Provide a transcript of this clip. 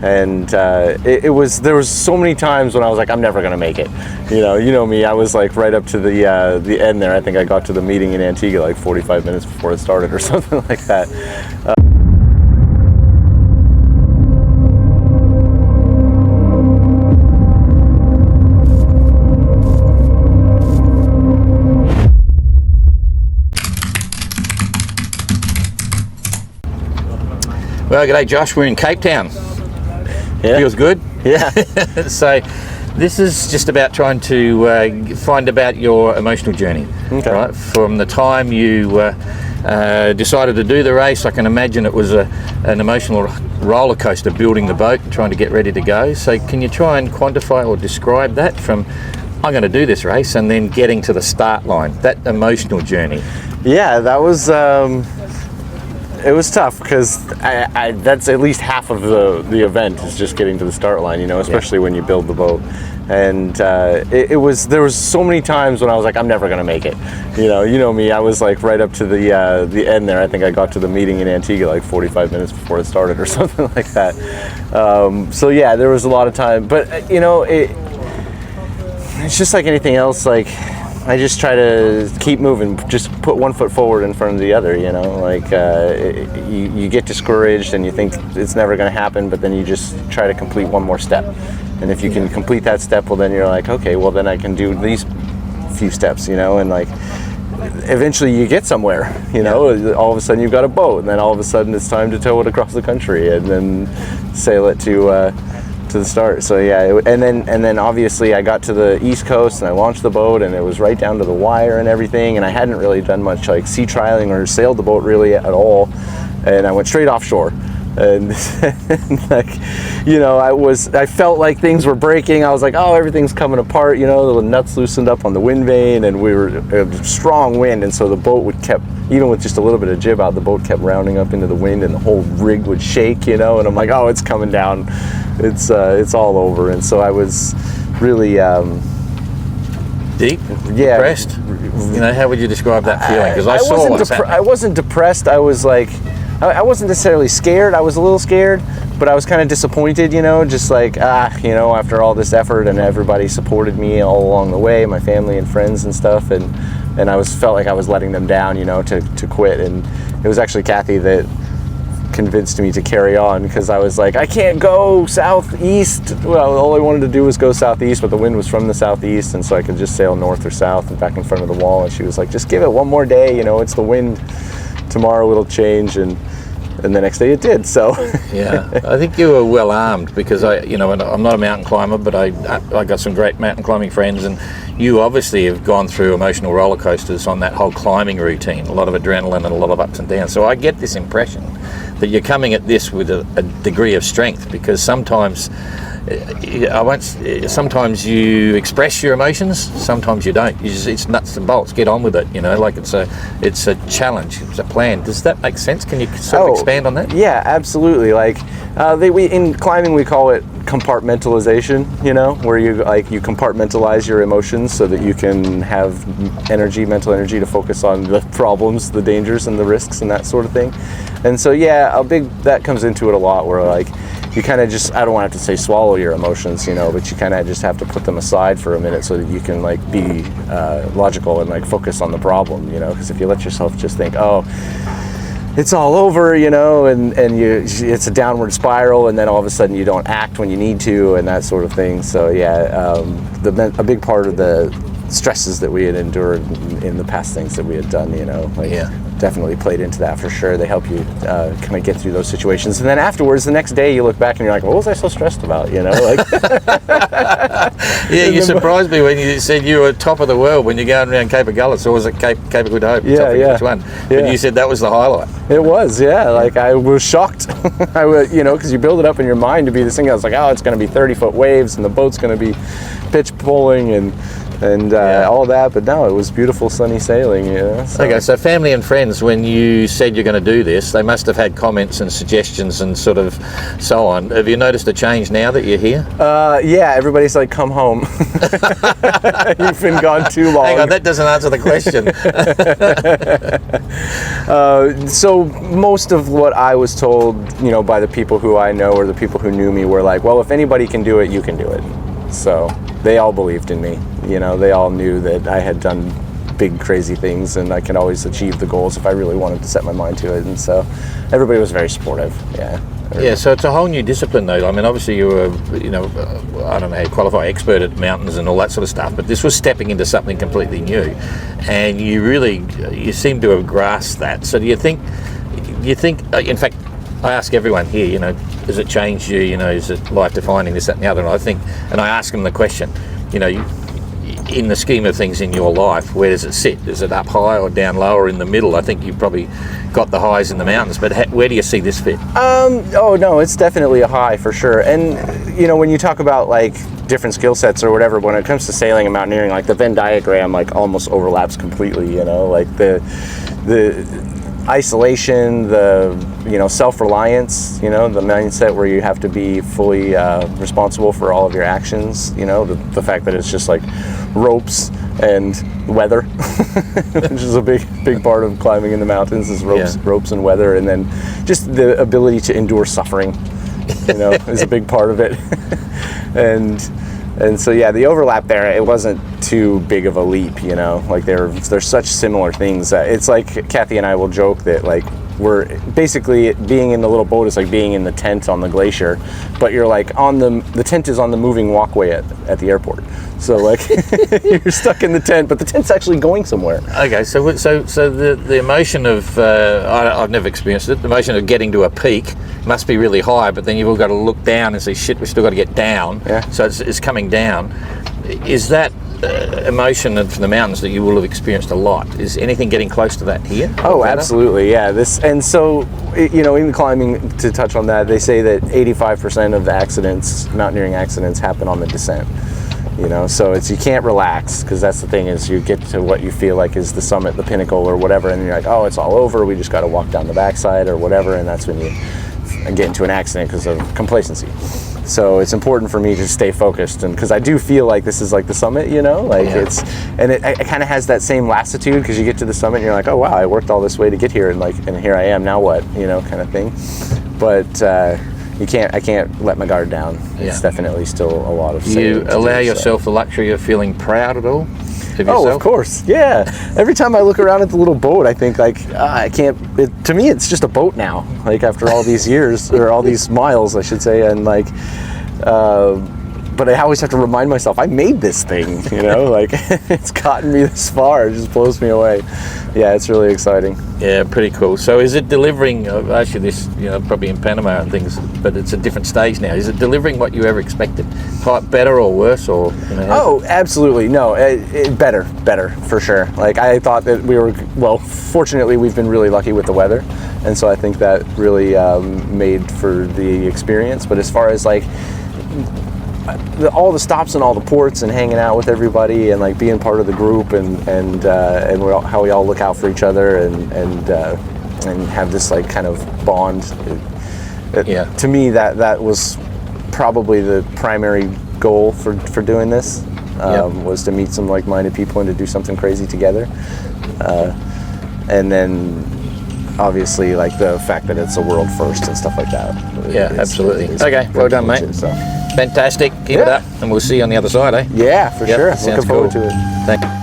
And there was so many times when I was like, I'm never gonna make it. You know me. I was like right up to the end there. I think I got to the meeting in Antigua like 45 minutes before it started or something like that. Well, g'day Josh, we're in Cape Town. Yeah. Feels good? Yeah. So this is just about trying to find about your emotional journey, Okay. right? From the time you decided to do the race, I can imagine it was an emotional roller coaster building the boat and trying to get ready to go. So can you try and quantify or describe that from, I'm going to do this race, and then getting to the start line, that emotional journey? Yeah, that was it was tough because that's at least half of the event is just getting to the start line, especially when you build the boat. And there was so many times when I was like, I'm never gonna make it. You know me. I was like right up to the end there. I think I got to the meeting in Antigua like 45 minutes before it started or something like that. So yeah, there was a lot of time, but it's just like anything else. Like, I just try to keep moving, just put one foot forward in front of the other, like you get discouraged and you think it's never going to happen, but then you just try to complete one more step. And if you can complete that step, well then you're like, okay, well then I can do these few steps, and like eventually you get somewhere, all of a sudden you've got a boat, and then all of a sudden it's time to tow it across the country and then sail it to the start. So yeah, and then obviously I got to the East Coast and I launched the boat, and it was right down to the wire and everything, and I hadn't really done much like sea trialing or sailed the boat really at all, and I went straight offshore. And like, I felt like things were breaking. I was like, oh, everything's coming apart, the nuts loosened up on the wind vane, and we were a strong wind, and so the boat kept, even with just a little bit of jib out, the boat kept rounding up into the wind, and the whole rig would shake, and I'm like, oh, it's coming down, it's all over. And so I was really deep, depressed. How would you describe that feeling? Because I wasn't depressed. I was like, I wasn't necessarily scared. I was a little scared, but I was kind of disappointed, just like, after all this effort, and everybody supported me all along the way, my family and friends and stuff, and I felt like I was letting them down, to quit. And it was actually Kathy that convinced me to carry on, because I was like, I can't go southeast. Well, all I wanted to do was go southeast, but the wind was from the southeast, and so I could just sail north or south and back in front of the wall. And she was like, just give it one more day, it's the wind. Tomorrow it'll change, and the next day it did. So yeah, I think you were well armed, because I'm not a mountain climber, but I got some great mountain climbing friends, and you obviously have gone through emotional roller coasters on that whole climbing routine, a lot of adrenaline and a lot of ups and downs. So I get this impression that you're coming at this with a degree of strength, because sometimes you express your emotions, sometimes you don't. It's nuts and bolts. Get on with it. Like it's a challenge. It's a plan. Does that make sense? Can you sort of expand on that? Yeah, absolutely. Like in climbing we call it compartmentalisation. Where you compartmentalize your emotions so that you can have mental energy to focus on the problems, the dangers, and the risks, and that sort of thing. And so yeah, that comes into it a lot, where like, you kind of just, I don't want to say swallow your emotions, but you kind of just have to put them aside for a minute so that you can like be logical and like focus on the problem, because if you let yourself just think, oh, it's all over, and it's a downward spiral, and then all of a sudden you don't act when you need to, and that sort of thing. So yeah, a big part of the stresses that we had endured in the past things that we had done, definitely played into that for sure. They help you kind of get through those situations, and then afterwards, the next day, you look back and you're like, what was I so stressed about? Yeah, you surprised me when you said you were top of the world when you're going around Cape of Gullis, or was it Cape of Good Hope? Yeah. Which one? Yeah. But you said that was the highlight. It was, yeah. Like, I was shocked. I was, because you build it up in your mind to be this thing. I was like, oh, it's going to be 30-foot waves, and the boat's going to be pitch pulling, and and all that. But no, it was beautiful sunny sailing, you know. So. Okay, so family and friends, when you said you're going to do this, they must have had comments and suggestions and sort of so on. Have you noticed a change now that you're here? Yeah, everybody's like, come home. You've been gone too long. Hang on, that doesn't answer the question. So most of what I was told, you know, by the people who I know or the people who knew me were like, well, if anybody can do it, you can do it. So they all believed in me. You know, they all knew that I had done big, crazy things and I can always achieve the goals if I really wanted to set my mind to it. And so everybody was very supportive. Yeah. Yeah, so it's a whole new discipline though. I mean, obviously you were, you know, I don't know how you qualify, expert at mountains and all that sort of stuff, but this was stepping into something completely new. And you seem to have grasped that. So do you think, in fact, I ask everyone here, you know, does it change you, you know, is it life defining, this, that and the other? And I ask them the question, you know, in the scheme of things in your life, where does it sit? Is it up high or down low or in the middle? I think you've probably got the highs in the mountains, but where do you see this fit? Oh no, it's definitely a high for sure. And you know, when you talk about like different skill sets or whatever, when it comes to sailing and mountaineering, like the Venn diagram like almost overlaps completely, you know, like the isolation, the, you know, self-reliance, you know, the mindset where you have to be fully responsible for all of your actions, you know, the fact that it's just like ropes and weather, which is a big part of climbing in the mountains, is ropes and weather, and then just the ability to endure suffering, you know, is a big part of it. And so yeah, the overlap there, it wasn't too big of a leap, you know, like there's such similar things. It's like Kathy and I will joke that like we're basically being in the little boat is like being in the tent on the glacier, but you're like on the tent is on the moving walkway at the airport. So like you're stuck in the tent, but the tent's actually going somewhere. Okay, so the emotion of I've never experienced it. The emotion of getting to a peak must be really high, but then you've all got to look down and say, shit, we've still got to get down. Yeah. So it's coming down. Is that emotion of the mountains that you will have experienced a lot? Is anything getting close to that here? Oh, absolutely, yeah. And so, you know, in climbing, to touch on that, they say that 85% of the accidents, mountaineering accidents, happen on the descent. You know, so you can't relax, because that's the thing, is you get to what you feel like is the summit, the pinnacle or whatever, and you're like, oh, it's all over, we just got to walk down the backside or whatever, and that's when you get into an accident because of complacency. So it's important for me to stay focused, and because I do feel like this is like the summit, you know, like it kind of has that same lassitude, because you get to the summit and you're like, oh wow, I worked all this way to get here, and here I am, now what, you know, kind of thing. But I can't let my guard down. It's definitely still a lot of sailing. You allow yourself the luxury of feeling proud at all? Oh, of course, yeah. Every time I look around at the little boat, I think like, I can't, to me it's just a boat now, like after all these years, or all these miles I should say, and like, but I always have to remind myself, I made this thing, you know, like it's gotten me this far, it just blows me away. Yeah, it's really exciting. Yeah, pretty cool. So is it delivering, actually this, you know, probably in Panama and things, but it's a different stage now. Is it delivering what you ever expected? Better or worse, or, you know? Oh, absolutely. No, better for sure. Like I thought that fortunately we've been really lucky with the weather. And so I think that really made for the experience. But as far as like, all the stops and all the ports and hanging out with everybody and like being part of the group and how we all look out for each other and have this like kind of bond. To me, that was probably the primary goal for doing this, was to meet some like-minded people and to do something crazy together. And then obviously like the fact that it's a world first and stuff like that. Yeah, absolutely. Okay, well done, mate. Fantastic. Keep it up, and we'll see you on the other side, eh? Yeah, for sure. Looking forward to it. Thank you.